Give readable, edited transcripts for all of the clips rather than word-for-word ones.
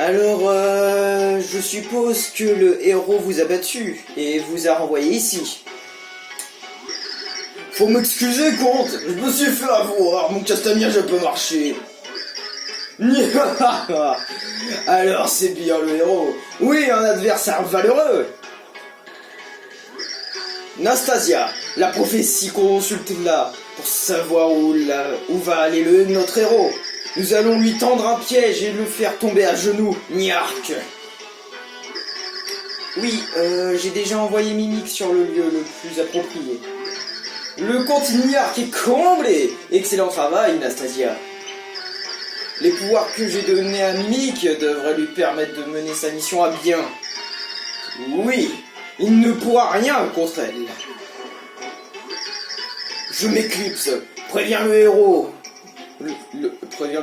Alors, je suppose que le héros vous a battu et vous a renvoyé ici. Faut m'excuser, comte, je me suis fait avoir, mon castagnage a pas marché. Alors c'est bien le héros. Oui, un adversaire valeureux. Nastasia, la prophétie consulte là pour savoir où va aller notre héros. Nous allons lui tendre un piège et le faire tomber à genoux. Niark. Oui, j'ai déjà envoyé Mimic sur le lieu le plus approprié. Le comte Niark est comblé. Excellent travail, Nastasia. Les pouvoirs que j'ai donnés à Mimic devraient lui permettre de mener sa mission à bien. Oui, il ne pourra rien contre elle. Je m'éclipse. Préviens le héros. Préviens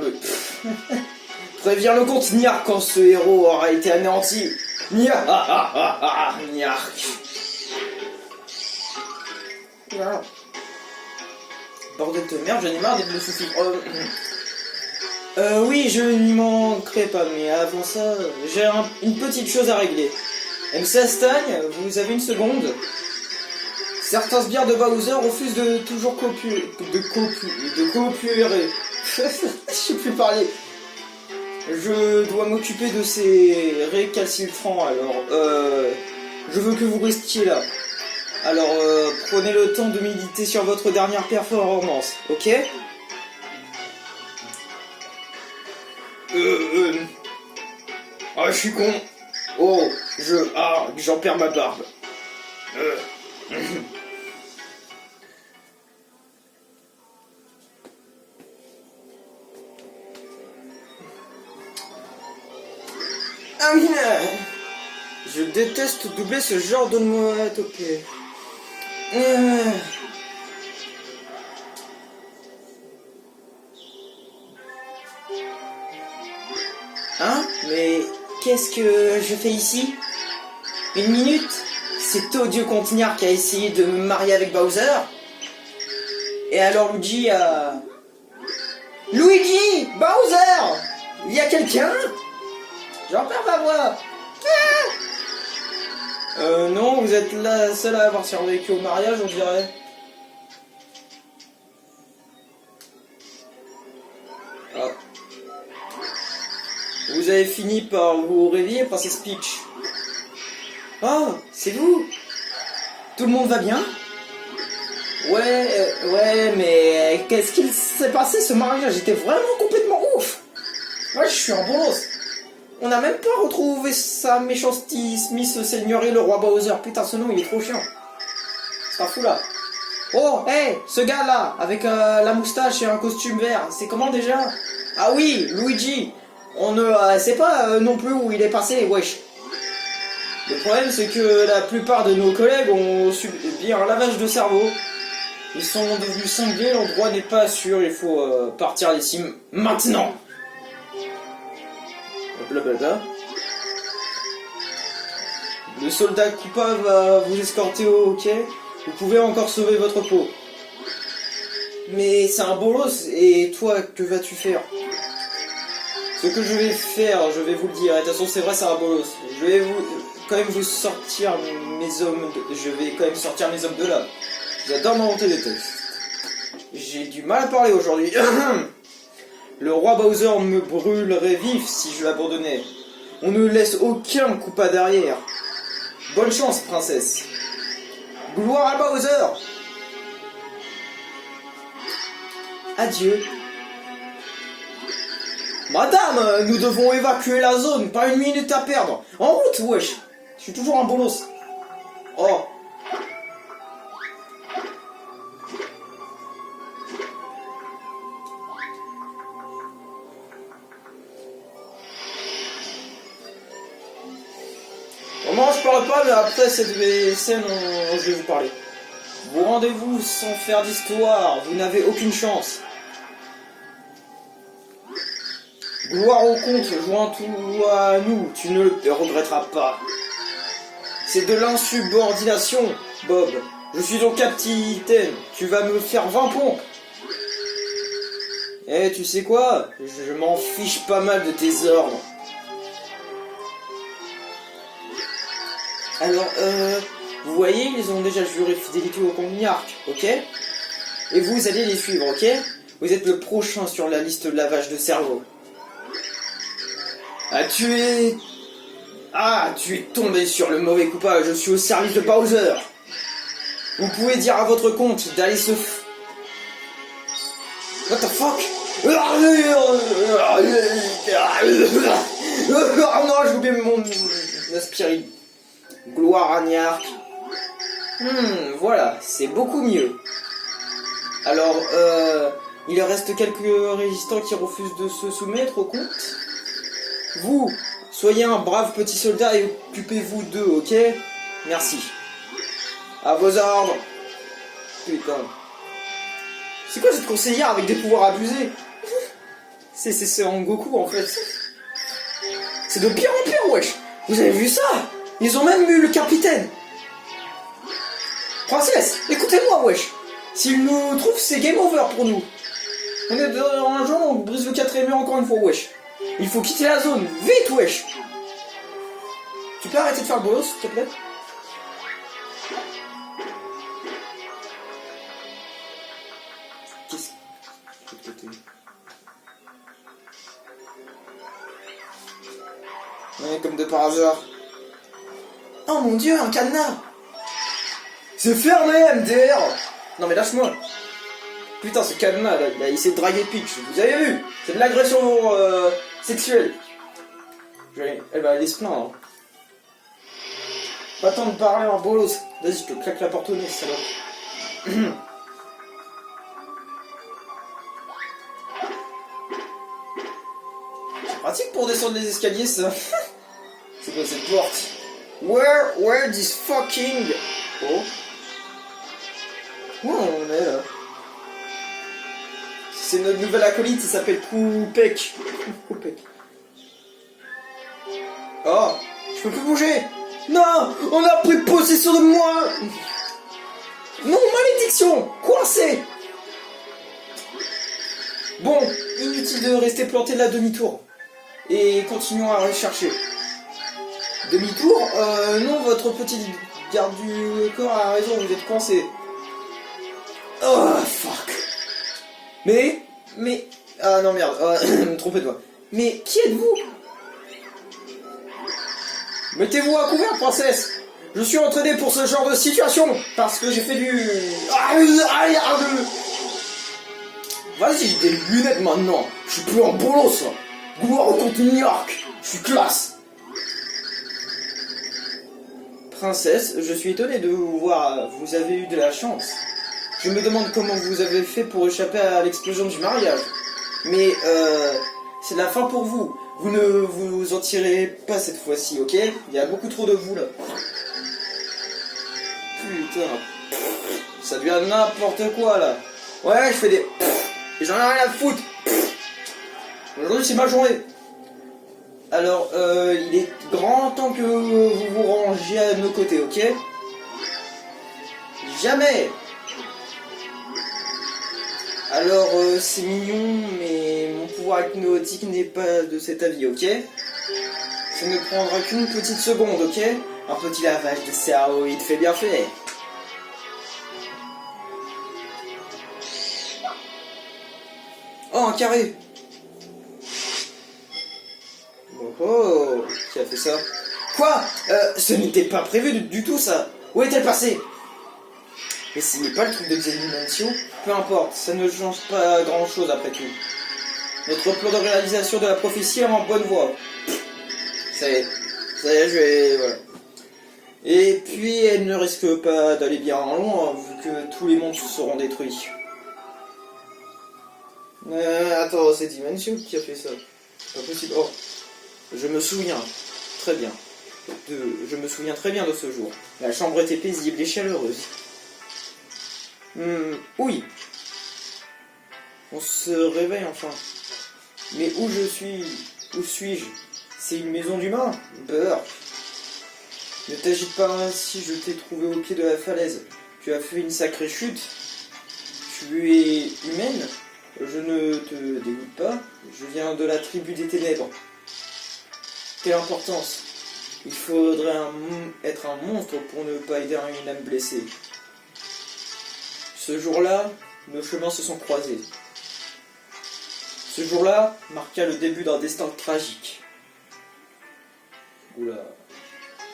le comte Niark quand ce héros aura été anéanti. Niark. Bordel de merde, j'en ai marre d'être le souci. Oui, je n'y manquerai pas, mais avant ça, j'ai une petite chose à régler. MC Astagne, vous avez une seconde? Certains sbires de Bowser refusent de toujours coopérer. Je sais plus parler. Je dois m'occuper de ces récalcitrants, alors, je veux que vous restiez là. Alors, prenez le temps de méditer sur votre dernière performance, ok? Ah, je suis con. Oh, j'en perds ma barbe. Je déteste doubler ce genre de mouette, ok. Hein? Mais qu'est-ce que je fais ici? Une minute? Cet odieux comte Niark a essayé de me marier avec Bowser? Et alors Luigi a... Luigi! Bowser! Il y a quelqu'un? J'en perds ma voix! Non, vous êtes la seule à avoir survécu au mariage, on dirait. Ah. Vous avez fini par vous réveiller, Princesse Peach. Oh, c'est vous? Tout le monde va bien? Ouais, mais qu'est-ce qu'il s'est passé ce mariage? J'étais vraiment complètement ouf! Ouais, je suis en bolos. On n'a même pas retrouvé sa méchanceté Smith Seigneurie, le roi Bowser. Putain, ce nom, il est trop chiant. C'est un fou là. Oh, hey, ce gars-là, avec la moustache et un costume vert, c'est comment déjà? Ah oui, Luigi. On ne sait pas non plus où il est passé, wesh. Le problème, c'est que la plupart de nos collègues ont subi un lavage de cerveau. Ils sont devenus cinglés, l'endroit n'est pas sûr, il faut partir d'ici maintenant. Blablabla. Le soldat Koopa va vous escorter au quai. Vous pouvez encore sauver votre peau. Mais c'est un bolos, et toi, que vas-tu faire? Ce que je vais faire, je vais vous le dire. Et de toute façon, c'est vrai, c'est un bolos. Je vais quand même vous sortir mes hommes. Je vais quand même sortir mes hommes de là. J'adore m'inventer des textes. J'ai du mal à parler aujourd'hui. Le roi Bowser me brûlerait vif si je l'abandonnais. On ne laisse aucun Koopa derrière. Bonne chance, princesse. Gloire à Bowser. Adieu. Madame, nous devons évacuer la zone, pas une minute à perdre. En route, wesh. Je suis toujours un bolos. Oh. Moi je parle pas, mais après cette scène, je vais vous parler. Vous rendez-vous sans faire d'histoire, vous n'avez aucune chance. Gloire au comte, joins-toi à nous, tu ne le regretteras pas. C'est de l'insubordination, Bob. Je suis ton capitaine, tu vas me faire 20 pompes. Eh, tu sais quoi? Je m'en fiche pas mal de tes ordres. Alors, vous voyez, ils ont déjà juré fidélité au comte Niark, ok? Et vous allez les suivre, ok? Vous êtes le prochain sur la liste de lavage de cerveau. Tu es tombé sur le mauvais coupable, je suis au service de Bowser. Vous pouvez dire à votre compte d'aller se... What the fuck? Oh non, j'ai oublié mon aspirine. Gloire à Niark. Voilà, c'est beaucoup mieux. Alors, il reste quelques résistants qui refusent de se soumettre au compte. Vous, soyez un brave petit soldat et occupez-vous d'eux, ok? Merci. À vos ordres. Putain. C'est quoi cette conseillère avec des pouvoirs abusés? C'est Goku en fait. C'est de pire en pire, wesh. Vous avez vu ça? Ils ont même eu le capitaine. Princesse, écoutez-moi, wesh. S'ils nous trouvent, c'est game over pour nous. On est dans un jeu, on brise le 4ème mur encore une fois, wesh. Il faut quitter la zone, vite, wesh. Tu peux arrêter de faire le bolos, s'il te plaît? Qu'est-ce que... Ouais, comme de par hasard. Oh mon dieu, un cadenas! C'est fermé, MDR! Non mais lâche-moi! Putain, ce cadenas là, il a essayé de draguer Peach, vous avez vu? C'est de l'agression sexuelle. Elle va aller se plaindre. Pas temps de parler en bolos. Vas-y, je te claque la porte au nez, salope. C'est pratique pour descendre les escaliers, ça. C'est quoi cette porte? Where this fucking... Oh. Où on est là? C'est notre nouvel acolyte, il s'appelle Koupek. Koupek. Oh, je peux plus bouger. Non, on a pris possession de moi. Non, malédiction, coincé. Bon, inutile de rester planté là demi-tour. Et continuons à rechercher. Demi-tour non, votre petit garde du corps a raison, vous êtes coincé. Oh, fuck. Mais... Ah non, merde, me trompez de moi. Mais qui êtes-vous? Mettez-vous à couvert, princesse. Je suis entraîné pour ce genre de situation, parce que j'ai fait du... Vas-y, j'ai des lunettes maintenant. Je suis plus en bolos. Gloire au comte Niark. Je suis classe. Princesse, je suis étonné de vous voir. Vous avez eu de la chance. Je me demande comment vous avez fait pour échapper à l'explosion du mariage. Mais, c'est la fin pour vous. Vous ne vous en tirez pas cette fois-ci, ok? Il y a beaucoup trop de vous, là. Putain. Ça devient n'importe quoi, là. Ouais, je fais des... Et j'en ai rien à foutre. Aujourd'hui, c'est ma journée. Alors, il est grand temps que vous vous rangiez à nos côtés, ok? Jamais. Alors, c'est mignon, mais mon pouvoir hypnotique n'est pas de cet avis, ok? Ça ne prendra qu'une petite seconde, ok? Un petit lavage de cerveau, il te fait bien fait. Oh, un carré. Oh, qui a fait ça? Quoi? Ce n'était pas prévu du tout, ça. Où est-elle passée? Mais ce n'est pas le truc de Xenimancio. Peu importe, ça ne change pas grand-chose après tout. Notre plan de réalisation de la prophétie est en bonne voie. Ça y est, je vais... Voilà. Et puis, elle ne risque pas d'aller bien loin, vu que tous les monstres seront détruits. Attends, c'est Dimension qui a fait ça. C'est pas possible. Oh, je me souviens très bien. Je me souviens très bien de ce jour. La chambre était paisible et chaleureuse. Oui. On se réveille enfin. Mais où je suis? Où suis-je? C'est une maison d'humains? Beurre. Ne t'agite pas ainsi, je t'ai trouvé au pied de la falaise. Tu as fait une sacrée chute. Tu es humaine? Je ne te dégoûte pas. Je viens de la tribu des ténèbres. Quelle importance? Il faudrait être un monstre pour ne pas aider une âme blessée. Ce jour-là, nos chemins se sont croisés. Ce jour-là marqua le début d'un destin tragique. Oula.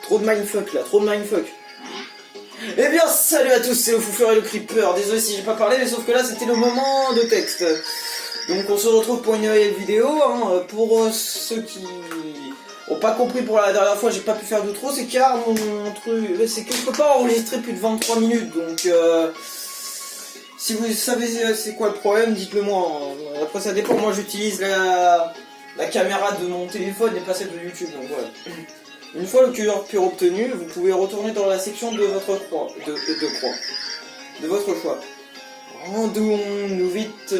Trop de mindfuck là, trop de mindfuck. Eh bien, salut à tous, c'est le Foufleur et le Creeper. Désolé si j'ai pas parlé, mais sauf que là c'était le moment de texte. Donc on se retrouve pour une nouvelle vidéo. Pour ceux qui n'ont pas compris pour la dernière fois, j'ai pas pu faire d'outro, c'est car mon truc, c'est que je peux pas enregistrer plus de 23 minutes. Donc si vous savez c'est quoi le problème, dites-le moi. Après ça dépend, moi j'utilise la caméra de mon téléphone et pas celle de YouTube, donc voilà. Une fois le cœur pur obtenu, vous pouvez retourner dans la section de votre croix, de votre choix. Rendons-nous vite,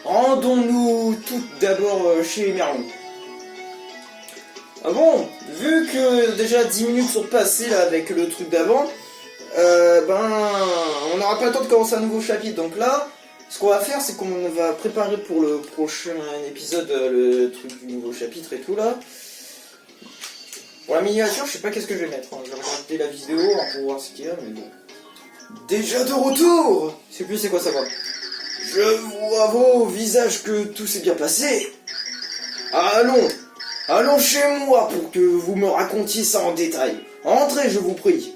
rendons-nous toutes d'abord chez Merlon. Ah bon, vu que déjà 10 minutes sont passées là avec le truc d'avant, on n'aura pas le temps de commencer un nouveau chapitre, donc là, ce qu'on va faire, c'est qu'on va préparer pour le prochain épisode le truc du nouveau chapitre et tout là. Pour la miniature, je sais pas qu'est-ce que je vais mettre. Je vais regarder la vidéo pour voir ce qu'il y a, mais bon. Déjà de retour! Je sais plus c'est quoi ça va. Je vois vos visages que tout s'est bien passé. Allons chez moi pour que vous me racontiez ça en détail. Entrez, je vous prie.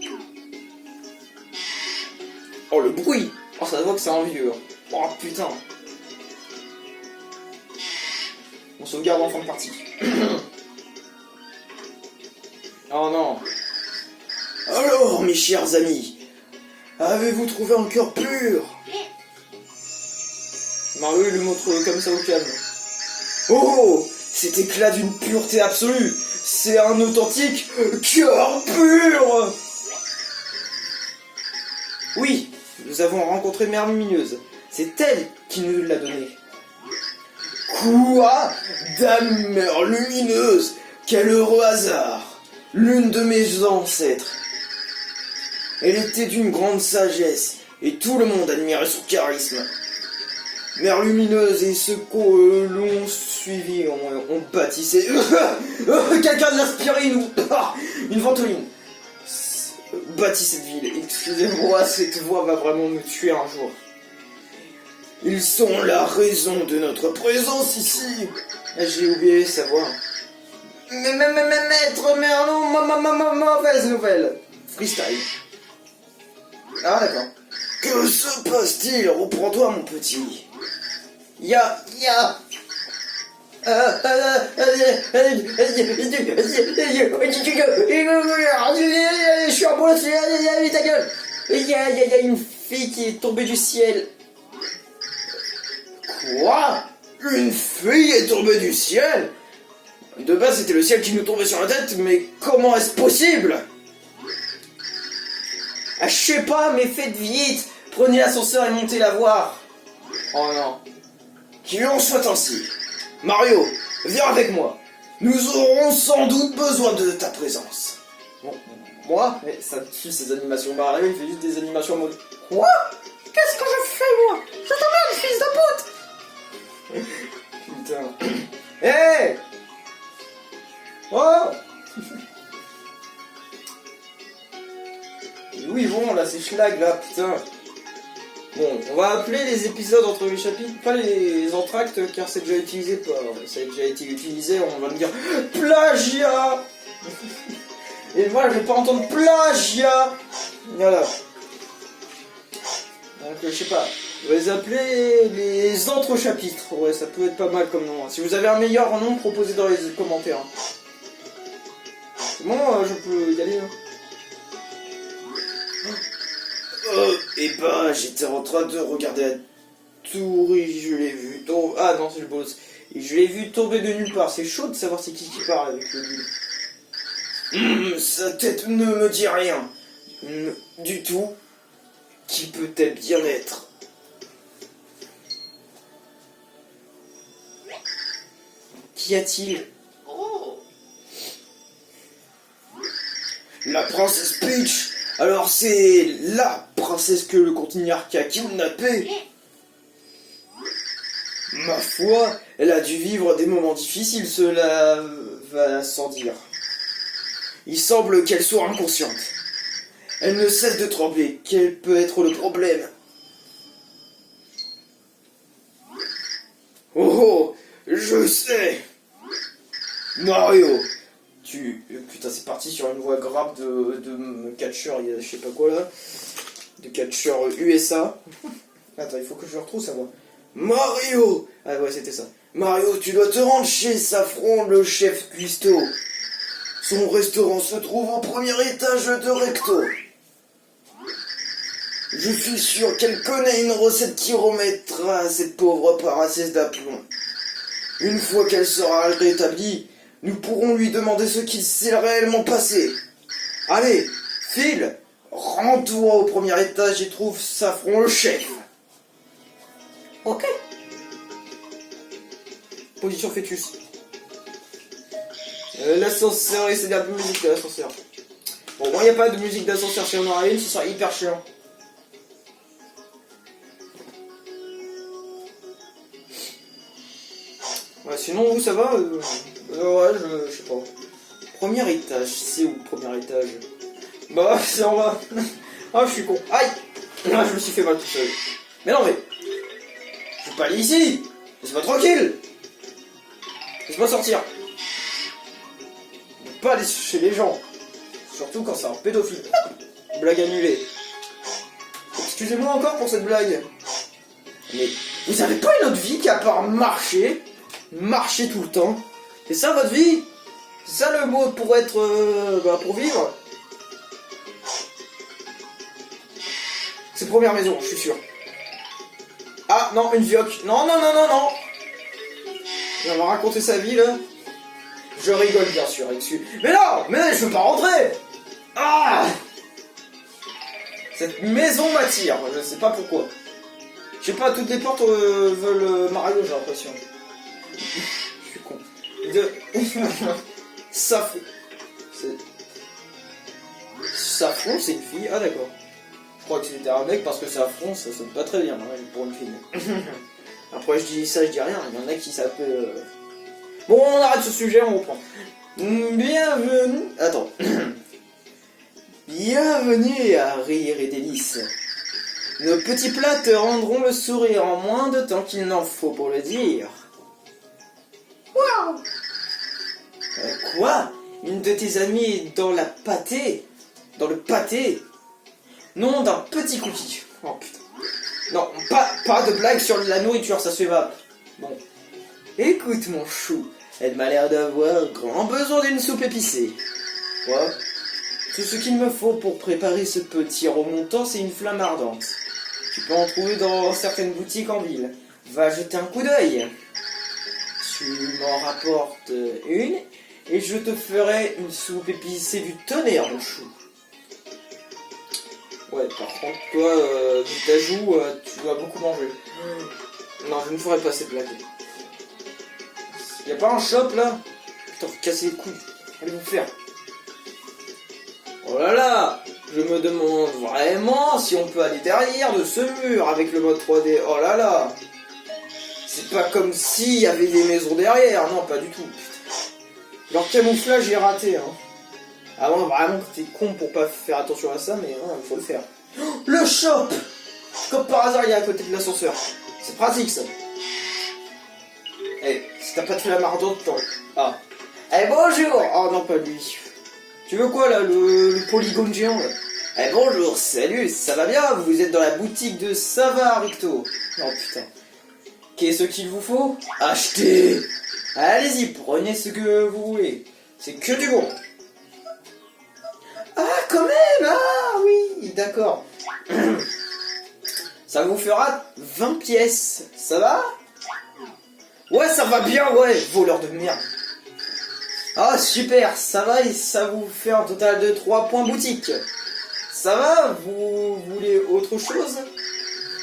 Oh le bruit! Oh ça se voit que c'est un vieux. Oh putain. On sauvegarde en fin de partie. Oh non. Alors mes chers amis, avez-vous trouvé un cœur pur? Mario il le montre comme ça au calme. Oh, cet éclat d'une pureté absolue, c'est un authentique cœur pur. Oui, nous avons rencontré Mère Lumineuse. C'est elle qui nous l'a donné. Quoi? Dame Mère Lumineuse? Quel heureux hasard! L'une de mes ancêtres. Elle était d'une grande sagesse, et tout le monde admirait son charisme. Mère Lumineuse et ceux qui l'ont suivi ont bâtissé... Quelqu'un de l'aspirine ou... Une ventoline. Bâti cette ville. Excusez-moi, cette voix va vraiment me tuer un jour. Ils sont la raison de notre présence ici. J'ai oublié sa voix. Maître Merlon, mauvaise nouvelle. Freestyle. Ah d'accord. Que se passe-t-il? Reprends-toi mon petit. Ya. Je suis en boule, ta gueule. Il y a une fille qui est tombée du ciel. Quoi? Une fille est tombée du ciel? De base c'était le ciel qui nous tombait sur la tête, mais comment est-ce possible? Ah, je sais pas, mais faites vite. Prenez l'ascenseur et montez la voir. Oh non. Qu'il en soit ainsi. Mario, viens avec moi. Nous aurons sans doute besoin de ta présence. Bon, moi? Mais ça me tue ces animations. Mario il fait juste des animations en mode... Quoi? Qu'est-ce que je fais moi? Je t'emmerde, fils de pute. Putain. Hé hey. Oh. Où ils vont là, ces schlags là, putain. Bon, on va appeler les épisodes entre les chapitres, pas les entractes, car c'est déjà utilisé par... Ça a déjà été utilisé, on va me dire plagiat. Et voilà, je vais pas entendre plagiat. Voilà. Donc je sais pas, on va les appeler les entre-chapitres. Ouais, ça peut être pas mal comme nom. Si vous avez un meilleur nom, proposez dans les commentaires. C'est bon, je peux y aller là. Et j'étais en train de regarder la tour et je l'ai vu tomber... Ah non, c'est le boss. Et je l'ai vu tomber de nulle part. C'est chaud de savoir c'est qui parle avec le nul. Sa tête ne me dit rien. Du tout. Qui peut-elle bien être? Qu'y a-t-il? La princesse Peach. Alors c'est la princesse que le Continiarque a kidnappée. Ma foi, elle a dû vivre des moments difficiles, cela va sans dire. Il semble qu'elle soit inconsciente. Elle ne cesse de trembler. Quel peut être le problème? Oh, je sais. Mario, putain, c'est parti sur une voix grave de catcheur, il y a je sais pas quoi là. De catcheur USA. Attends, il faut que je retrouve sa voix. Mario! Ah ouais, c'était ça. Mario, tu dois te rendre chez Safran, le chef cuistot. Son restaurant se trouve au premier étage de Recto. Je suis sûr qu'elle connaît une recette qui remettra cette pauvre princesse d'aplomb. Une fois qu'elle sera rétablie, nous pourrons lui demander ce qu'il s'est réellement passé. Allez, file, rends-toi au premier étage et trouve Safran le chef. Ok. Position fœtus. L'ascenseur, et c'est de la musique de l'ascenseur. Bon, moi, il n'y a pas de musique d'ascenseur, si on en a une, ce sera hyper chiant. Ouais, sinon, vous, ça va ouais, je sais pas. Premier étage, c'est où le premier étage? Bah, c'est en bas. Ah, je suis con. Aïe. Ah, je me suis fait mal tout seul. Mais non, mais... Je peux pas aller ici. Laisse-moi tranquille. Laisse-moi sortir. Ne pas aller chez les gens. Surtout quand c'est un pédophile. Blague annulée. Excusez-moi encore pour cette blague. Mais vous avez pas une autre vie qu'à part marcher? Marcher tout le temps? C'est ça votre vie? C'est ça le mot pour être... pour vivre? C'est première maison, je suis sûr. Ah non, une vioque. Non, non, non, non, non. Il va raconter sa vie là. Je rigole bien sûr, excuse. Mais non, mais je veux pas rentrer. Ah. Cette maison m'attire, je sais pas pourquoi. Je sais pas, toutes les portes veulent Mario, j'ai l'impression. Je suis con. Safron. Safron, c'est une fille. Ah d'accord. Je crois que c'était un mec parce que Safron, ça sonne pas très bien hein, pour une fille. Après je dis ça, je dis rien. Il y en a qui s'appellent... Bon, on arrête ce sujet, on reprend. Bienvenue... Attends. Bienvenue à Rire et Délices. Nos petits plats te rendront le sourire en moins de temps qu'il n'en faut pour le dire. Waouh. Quoi? Une de tes amies est dans la pâtée? Dans le pâté? Non, d'un petit cookie. Oh putain. Non, pas de blague sur la nourriture, ça se va. Bon. Écoute mon chou, elle m'a l'air d'avoir grand besoin d'une soupe épicée. Quoi? Tout ce qu'il me faut pour préparer ce petit remontant, c'est une flamme ardente. Tu peux en trouver dans certaines boutiques en ville. Va jeter un coup d'œil. Tu m'en rapportes une, et je te ferai une soupe épicée du tonnerre, mon chou. Ouais, par contre, toi, vu ta joue, tu dois beaucoup manger. Non, je ne ferai pas cette blague. Y'a pas un shop, là? Putain, vous cassez les couilles. Allez vous faire. Oh là là! Je me demande vraiment si on peut aller derrière de ce mur avec le mode 3D. Oh là là! C'est pas comme s'il y avait des maisons derrière. Non, pas du tout. Putain. Leur camouflage est raté, hein. Ah ouais, vraiment que t'es con pour pas faire attention à ça, mais ouais, il faut le faire. Oh, le shop! Comme par hasard, il est à côté de l'ascenseur. C'est pratique, ça. Eh, si t'as pas de flamme ardente, t'en... Ah. Eh, bonjour! Oh non, pas lui. Tu veux quoi, là, le polygone géant, là? Eh, bonjour, salut, ça va bien? Vous êtes dans la boutique de Sava, Ricto. Oh, putain. Qu'est-ce qu'il vous faut? Achetez! Allez-y, prenez ce que vous voulez. C'est que du bon. Ah, quand même! Ah, oui, d'accord. Ça vous fera 20 pièces. Ça va? Ouais, ça va bien, ouais, voleur de merde. Ah, super, ça va et ça vous fait un total de 3 points boutique. Ça va? Vous voulez autre chose?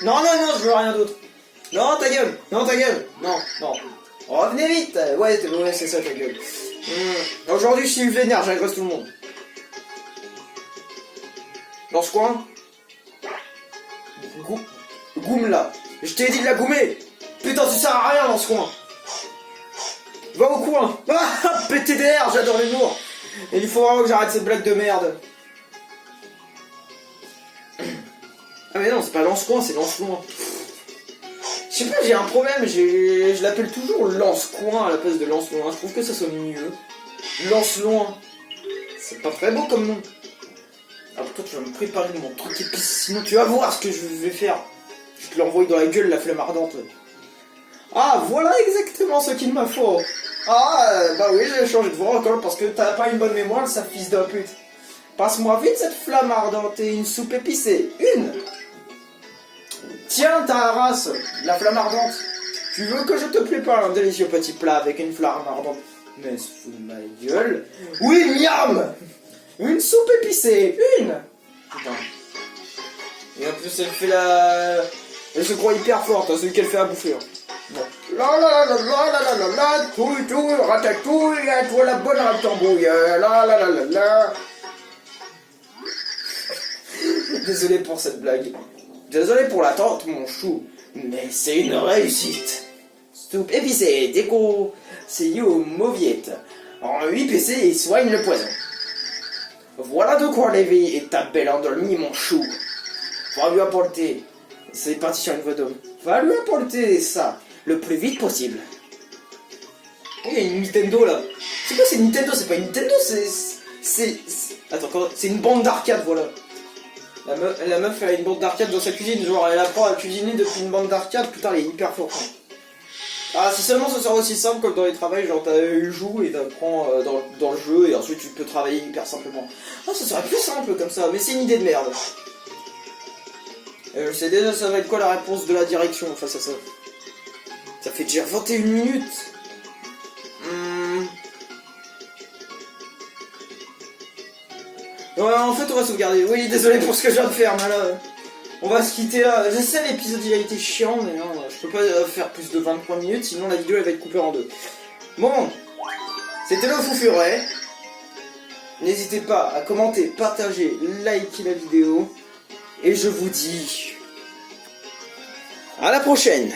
Non, non, non, je veux rien d'autre. Non, ta gueule. Non, ta gueule. Non, non. Revenez vite. Ouais, c'est ça, ta gueule. Aujourd'hui, je suis vénère, j'agresse tout le monde. Dans ce coin? Goum là. Je t'ai dit de la goumer. Putain, tu sers à rien dans ce coin. Va au coin. Ah, PTDR, j'adore l'humour. Et il faut vraiment que j'arrête cette blague de merde. Ah mais non, c'est pas lance-coin, c'est lance-loin. Je sais pas, j'ai un problème, je l'appelle toujours lance-coin à la place de lance-loin. Je trouve que ça sonne mieux. Lance-loin. C'est pas très beau comme nom. Ah, toi, tu vas me préparer mon truc épice, sinon tu vas voir ce que je vais faire. Je te l'envoie dans la gueule, la flemme ardente. Ah, voilà exactement ce qu'il me faut. Ah, bah oui, j'ai changé de voix encore parce que t'as pas une bonne mémoire, ça fils d'un pute. Passe-moi vite cette flamme ardente et une soupe épicée. Une. Tiens ta race, la flamme ardente. Tu veux que je te prépare un délicieux petit plat avec une flamme ardente? Mais se fout de ma gueule. Oui, miam. Une soupe épicée. Une. Putain. Et en plus, elle fait la... Elle se croit hyper forte, hein, celui qu'elle fait à bouffer. Hein. Bon. La la la la la la la la, touille, ratatouille, à toi la bonne ratambouille, la la la la la. Désolé pour cette blague. Désolé pour l'attente, mon chou. Mais c'est une réussite. Soupe épicée, déco, c'est you mauviette. En 8 PC et soigne le poison. Voilà de quoi rêver et ta belle endormie, mon chou. Va lui apporter. C'est parti sur une voix d'homme. Va lui apporter ça le plus vite possible. Oh, il y a une Nintendo là. C'est quoi, c'est Nintendo? C'est pas une Nintendo, c'est... Attends, c'est une bande d'arcade, voilà. La meuf, elle a une bande d'arcade dans sa cuisine, genre elle apprend à cuisiner depuis une bande d'arcade, putain, elle est hyper forte. Ah, si seulement ça sera aussi simple comme dans les travails, genre t'as eu joue et t'apprends dans le jeu et ensuite tu peux travailler hyper simplement. Ah, ça serait plus simple comme ça, mais c'est une idée de merde. Je sais déjà ça va être quoi la réponse de la direction face à ça. Ça fait déjà 21 minutes. Ouais, en fait on va sauvegarder. Oui, désolé pour ce que je viens de faire, mais là, on va se quitter là. Je sais, l'épisode il a été chiant, mais non, je peux pas faire plus de 23 minutes, sinon la vidéo elle va être coupée en deux. Bon, c'était le Fou Furet. N'hésitez pas à commenter, partager, liker la vidéo. Et je vous dis à la prochaine.